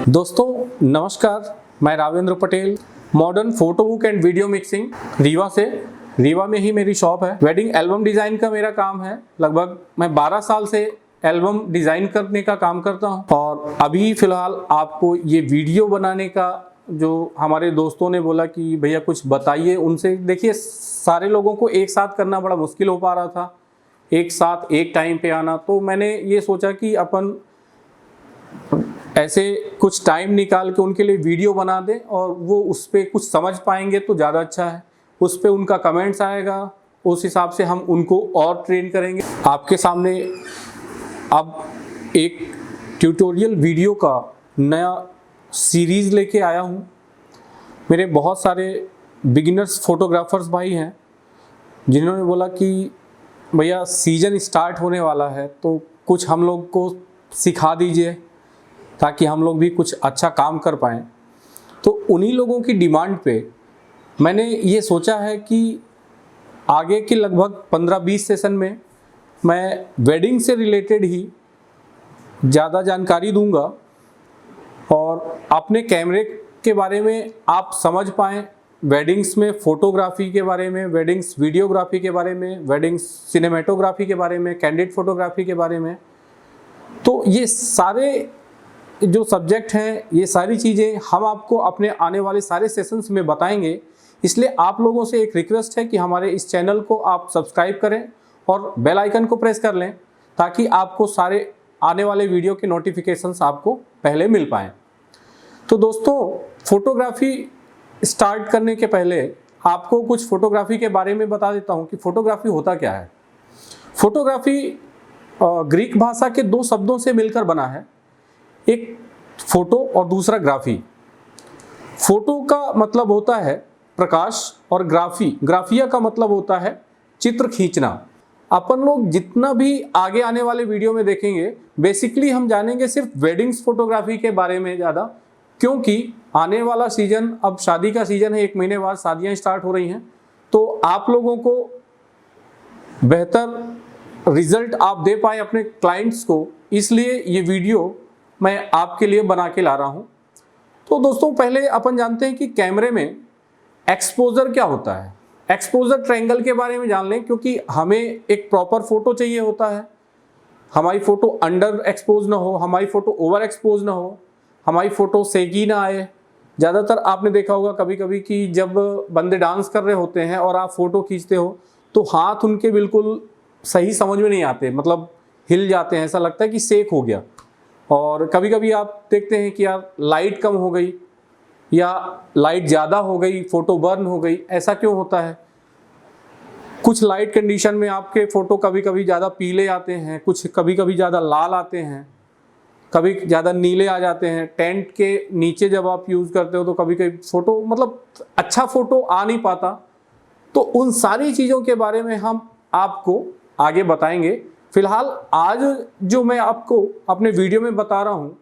दोस्तों नमस्कार, मैं Ravendra Patel, modern photo book and video mixing Rewa से। रीवा में ही मेरी शॉप है। वेडिंग एल्बम डिज़ाइन का मेरा काम है। लगभग मैं 12 साल से एल्बम डिज़ाइन करने का काम करता हूं और अभी फ़िलहाल आपको ये वीडियो बनाने का जो हमारे दोस्तों ने बोला कि भैया कुछ बताइए, उनसे देखिए सारे लोगों को एक साथ करना बड़ा मुश्किल हो पा रहा था, एक साथ एक टाइम पे आना। तो मैंने ये सोचा कि अपन ऐसे कुछ टाइम निकाल के उनके लिए वीडियो बना दें और वो उस पर कुछ समझ पाएंगे तो ज़्यादा अच्छा है। उस पर उनका कमेंट्स आएगा, उस हिसाब से हम उनको और ट्रेन करेंगे। आपके सामने अब एक ट्यूटोरियल वीडियो का नया सीरीज़ लेके आया हूँ। मेरे बहुत सारे बिगिनर्स फोटोग्राफर्स भाई हैं जिन्होंने बोला कि भैया सीज़न स्टार्ट होने वाला है तो कुछ हम लोग को सिखा दीजिए ताकि हम लोग भी कुछ अच्छा काम कर पाएँ। तो उन्हीं लोगों की डिमांड पे मैंने ये सोचा है कि आगे के लगभग 15-20 सेशन में मैं वेडिंग से रिलेटेड ही ज़्यादा जानकारी दूंगा और अपने कैमरे के बारे में आप समझ पाएँ, वेडिंग्स में फ़ोटोग्राफी के बारे में, वेडिंग्स वीडियोग्राफी के बारे में, वेडिंग्स सिनेमेटोग्राफी के बारे में, कैंडिड फोटोग्राफी के बारे में। तो ये सारे जो सब्जेक्ट हैं, ये सारी चीज़ें हम आपको अपने आने वाले सारे सेशंस में बताएंगे। इसलिए आप लोगों से एक रिक्वेस्ट है कि हमारे इस चैनल को आप सब्सक्राइब करें और बेल आइकन को प्रेस कर लें ताकि आपको सारे आने वाले वीडियो के नोटिफिकेशंस आपको पहले मिल पाएँ। तो दोस्तों, फोटोग्राफी स्टार्ट करने के पहले आपको कुछ फ़ोटोग्राफी के बारे में बता देता हूँ कि फ़ोटोग्राफी होता क्या है। फ़ोटोग्राफी ग्रीक भाषा के दो शब्दों से मिलकर बना है, एक फोटो और दूसरा ग्राफी। फोटो का मतलब होता है प्रकाश और ग्राफिया का मतलब होता है चित्र खींचना। अपन लोग जितना भी आगे आने वाले वीडियो में देखेंगे, बेसिकली हम जानेंगे सिर्फ वेडिंग्स फोटोग्राफी के बारे में ज़्यादा, क्योंकि आने वाला सीजन, अब शादी का सीजन है, 1 महीने बाद शादियां स्टार्ट हो रही हैं। तो आप लोगों को बेहतर रिजल्ट आप दे पाए अपने क्लाइंट्स को, इसलिए ये वीडियो मैं आपके लिए बना के ला रहा हूं। तो दोस्तों, पहले अपन जानते हैं कि कैमरे में एक्सपोजर क्या होता है। एक्सपोजर ट्रायंगल के बारे में जान लें, क्योंकि हमें एक प्रॉपर फोटो चाहिए होता है। हमारी फोटो अंडर एक्सपोज ना हो, हमारी फोटो ओवर एक्सपोज ना हो, हमारी फोटो सेगी ना आए। ज़्यादातर आपने देखा होगा कभी कभी कि जब बंदे डांस कर रहे होते हैं और आप फोटो खींचते हो तो हाथ उनके बिल्कुल सही समझ में नहीं आते, मतलब हिल जाते हैं, ऐसा लगता है कि सेक हो गया। और कभी कभी आप देखते हैं कि यार लाइट कम हो गई या लाइट ज़्यादा हो गई, फ़ोटो बर्न हो गई। ऐसा क्यों होता है? कुछ लाइट कंडीशन में आपके फ़ोटो कभी कभी ज़्यादा पीले आते हैं, कुछ कभी कभी ज़्यादा लाल आते हैं, कभी ज़्यादा नीले आ जाते हैं। टेंट के नीचे जब आप यूज़ करते हो तो कभी कभी फ़ोटो, मतलब अच्छा फ़ोटो आ नहीं पाता। तो उन सारी चीज़ों के बारे में हम आपको आगे बताएंगे। फिलहाल आज जो मैं आपको अपने वीडियो में बता रहा हूँ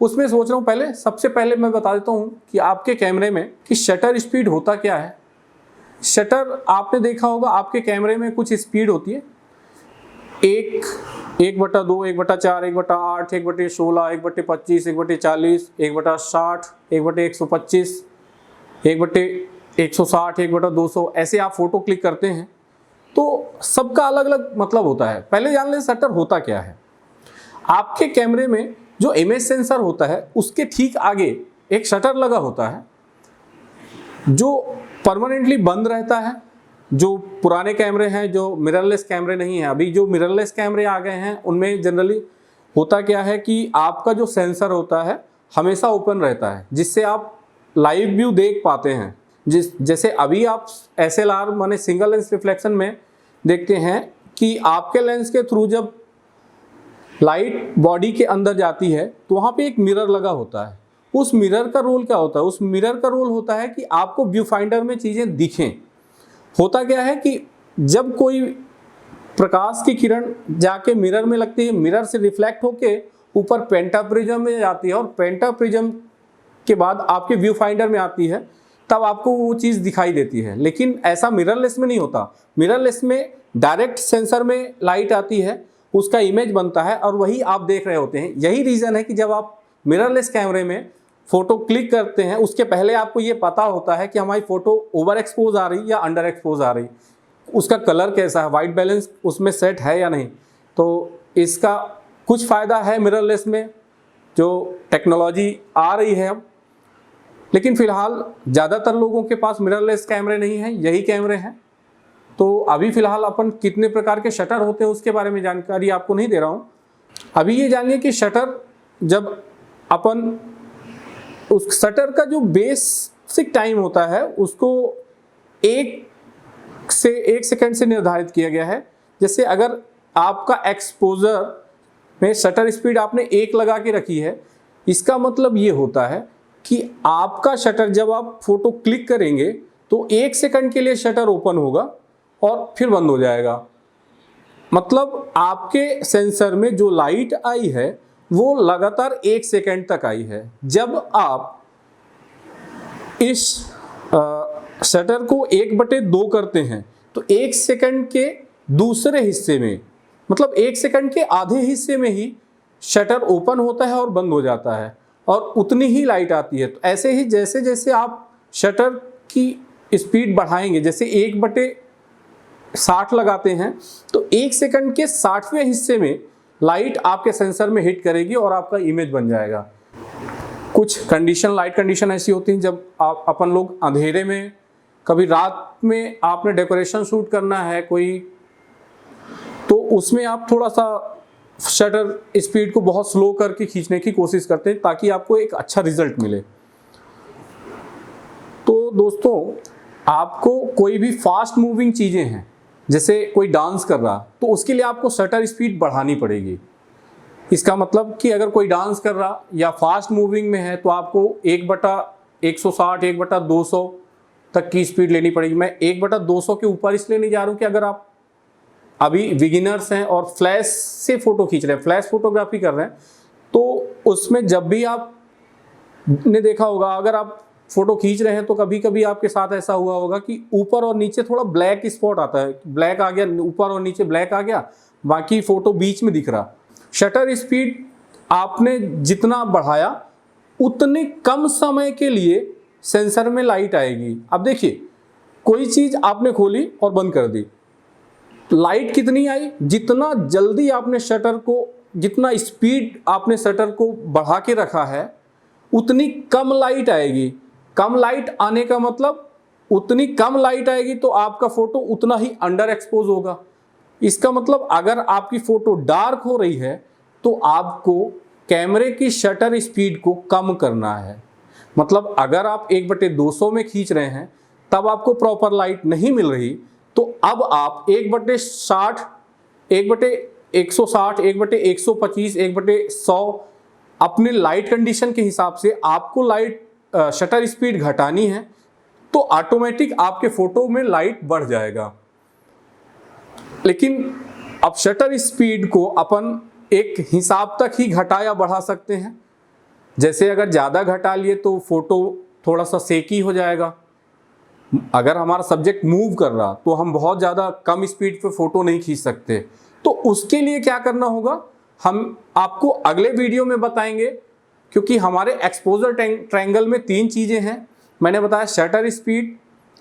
उसमें सोच रहा हूँ सबसे पहले मैं बता देता हूँ कि आपके कैमरे में कि शटर स्पीड होता क्या है। शटर आपने देखा होगा, आपके कैमरे में कुछ स्पीड होती है, 1/2, 1/4, 1/8, 1/16, 1/25, 1/40, 1/60, 1/125, 1/160, 1/200, ऐसे आप फोटो क्लिक करते हैं तो सबका अलग अलग मतलब होता है। पहले जान लें शटर होता क्या है। आपके कैमरे में जो इमेज सेंसर होता है उसके ठीक आगे एक शटर लगा होता है जो परमानेंटली बंद रहता है। जो पुराने कैमरे हैं, जो मिररलेस कैमरे नहीं हैं, अभी जो मिररलेस कैमरे आ गए हैं उनमें जनरली होता क्या है कि आपका जो सेंसर होता है हमेशा ओपन रहता है, जिससे आप लाइव व्यू देख पाते हैं। जैसे अभी आप SLR माने सिंगल लेंस रिफ्लेक्शन में देखते हैं कि आपके लेंस के थ्रू जब लाइट बॉडी के अंदर जाती है तो वहाँ पे एक मिरर लगा होता है। उस मिरर का रोल क्या होता है? उस मिरर का रोल होता है कि आपको व्यू फाइंडर में चीज़ें दिखें। होता क्या है कि जब कोई प्रकाश की किरण जाके मिरर में लगती है, मिरर से रिफ्लेक्ट होके ऊपर पेंटाप्रिज्म में जाती है और पेंटाप्रिज्म के बाद आपके व्यू फाइंडर में आती है, तब आपको वो चीज़ दिखाई देती है। लेकिन ऐसा मिररलेस में नहीं होता। मिररलेस में डायरेक्ट सेंसर में लाइट आती है, उसका इमेज बनता है और वही आप देख रहे होते हैं। यही रीज़न है कि जब आप मिररलेस कैमरे में फोटो क्लिक करते हैं उसके पहले आपको ये पता होता है कि हमारी फोटो ओवर एक्सपोज आ रही या अंडर एक्सपोज आ रही, उसका कलर कैसा है, वाइट बैलेंस उसमें सेट है या नहीं। तो इसका कुछ फ़ायदा है मिररलेस में जो टेक्नोलॉजी आ रही है अब, लेकिन फ़िलहाल ज़्यादातर लोगों के पास मिररलेस कैमरे नहीं हैं, यही कैमरे हैं। तो अभी फ़िलहाल अपन कितने प्रकार के शटर होते हैं उसके बारे में जानकारी आपको नहीं दे रहा हूँ। अभी ये जानिए कि शटर, जब अपन उस शटर का जो बेसिक टाइम होता है उसको 1 सेकंड से निर्धारित किया गया है। जैसे अगर आपका एक्सपोजर में शटर स्पीड आपने 1 लगा के रखी है, इसका मतलब ये होता है कि आपका शटर जब आप फोटो क्लिक करेंगे तो 1 सेकंड के लिए शटर ओपन होगा और फिर बंद हो जाएगा। मतलब आपके सेंसर में जो लाइट आई है वो लगातार 1 सेकंड तक आई है। जब आप इस शटर को 1/2 करते हैं तो 1 सेकंड के दूसरे हिस्से में, मतलब 1 सेकंड के आधे हिस्से में ही शटर ओपन होता है और बंद हो जाता है और उतनी ही लाइट आती है। तो ऐसे ही जैसे जैसे आप शटर की स्पीड बढ़ाएंगे, जैसे 1/60 लगाते हैं तो 1 सेकंड के 60वें हिस्से में लाइट आपके सेंसर में हिट करेगी और आपका इमेज बन जाएगा। कुछ कंडीशन, लाइट कंडीशन ऐसी होती हैं जब अपन लोग अंधेरे में, कभी रात में आपने डेकोरेशन शूट करना है कोई, तो उसमें आप थोड़ा सा शटर स्पीड को बहुत स्लो करके खींचने की कोशिश करते हैं ताकि आपको एक अच्छा रिजल्ट मिले। तो दोस्तों, आपको कोई भी फास्ट मूविंग चीज़ें हैं, जैसे कोई डांस कर रहा, तो उसके लिए आपको शटर स्पीड बढ़ानी पड़ेगी। इसका मतलब कि अगर कोई डांस कर रहा या फास्ट मूविंग में है तो आपको 1/160, 1/200 तक की स्पीड लेनी पड़ेगी। मैं 1/200 के ऊपर इसलिए नहीं जा रहा हूँ कि अगर आप अभी बिगिनर्स हैं और फ्लैश से फ़ोटो खींच रहे हैं, फ्लैश फोटोग्राफी कर रहे हैं, तो उसमें जब भी आपने देखा होगा, अगर आप फ़ोटो खींच रहे हैं तो कभी कभी आपके साथ ऐसा हुआ होगा कि ऊपर और नीचे थोड़ा ब्लैक स्पॉट आता है, ब्लैक आ गया, ऊपर और नीचे ब्लैक आ गया, बाकी फ़ोटो बीच में दिख रहा। शटर स्पीड आपने जितना बढ़ाया उतने कम समय के लिए सेंसर में लाइट आएगी। अब देखिए, कोई चीज़ आपने खोली और बंद कर दी, लाइट कितनी आई? जितना जल्दी आपने शटर को, जितना स्पीड आपने शटर को बढ़ा के रखा है उतनी कम लाइट आएगी। कम लाइट आने का मतलब उतनी कम लाइट आएगी तो आपका फ़ोटो उतना ही अंडर एक्सपोज होगा। इसका मतलब अगर आपकी फ़ोटो डार्क हो रही है तो आपको कैमरे की शटर स्पीड को कम करना है। मतलब अगर आप 1/200 में खींच रहे हैं तब आपको प्रॉपर लाइट नहीं मिल रही, तो अब आप 1/60, 1/160, 1/125, 1/100 अपने लाइट कंडीशन के हिसाब से आपको लाइट शटर स्पीड घटानी है, तो ऑटोमेटिक आपके फ़ोटो में लाइट बढ़ जाएगा। लेकिन अब शटर स्पीड को अपन एक हिसाब तक ही घटा या बढ़ा सकते हैं। जैसे अगर ज़्यादा घटा लिए तो फ़ोटो थोड़ा सा सेकी हो जाएगा। अगर हमारा सब्जेक्ट मूव कर रहा तो हम बहुत ज़्यादा कम स्पीड पे फ़ोटो नहीं खींच सकते। तो उसके लिए क्या करना होगा हम आपको अगले वीडियो में बताएंगे, क्योंकि हमारे एक्सपोजर ट्रायंगल में 3 चीज़ें हैं। मैंने बताया शटर स्पीड,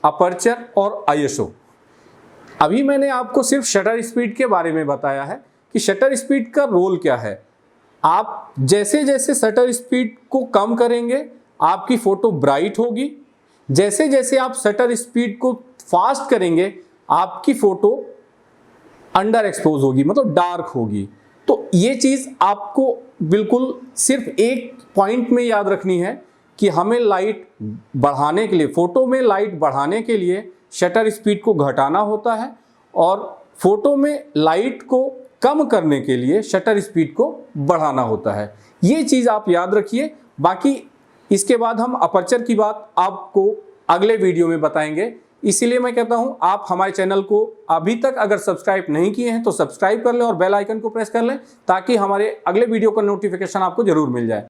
अपर्चर और आईएसओ। अभी मैंने आपको सिर्फ शटर स्पीड के बारे में बताया है कि शटर स्पीड का रोल क्या है। आप जैसे जैसे शटर स्पीड को कम करेंगे आपकी फ़ोटो ब्राइट होगी, जैसे जैसे आप शटर स्पीड को फास्ट करेंगे आपकी फ़ोटो अंडर एक्सपोज होगी, मतलब डार्क होगी। तो ये चीज़ आपको बिल्कुल सिर्फ एक पॉइंट में याद रखनी है कि हमें लाइट बढ़ाने के लिए, फ़ोटो में लाइट बढ़ाने के लिए शटर स्पीड को घटाना होता है और फ़ोटो में लाइट को कम करने के लिए शटर स्पीड को बढ़ाना होता है। ये चीज़ आप याद रखिए। बाकी इसके बाद हम अपर्चर की बात आपको अगले वीडियो में बताएंगे। इसीलिए मैं कहता हूं आप हमारे चैनल को अभी तक अगर सब्सक्राइब नहीं किए हैं तो सब्सक्राइब कर लें और बेल आइकन को प्रेस कर लें ताकि हमारे अगले वीडियो का नोटिफिकेशन आपको जरूर मिल जाए।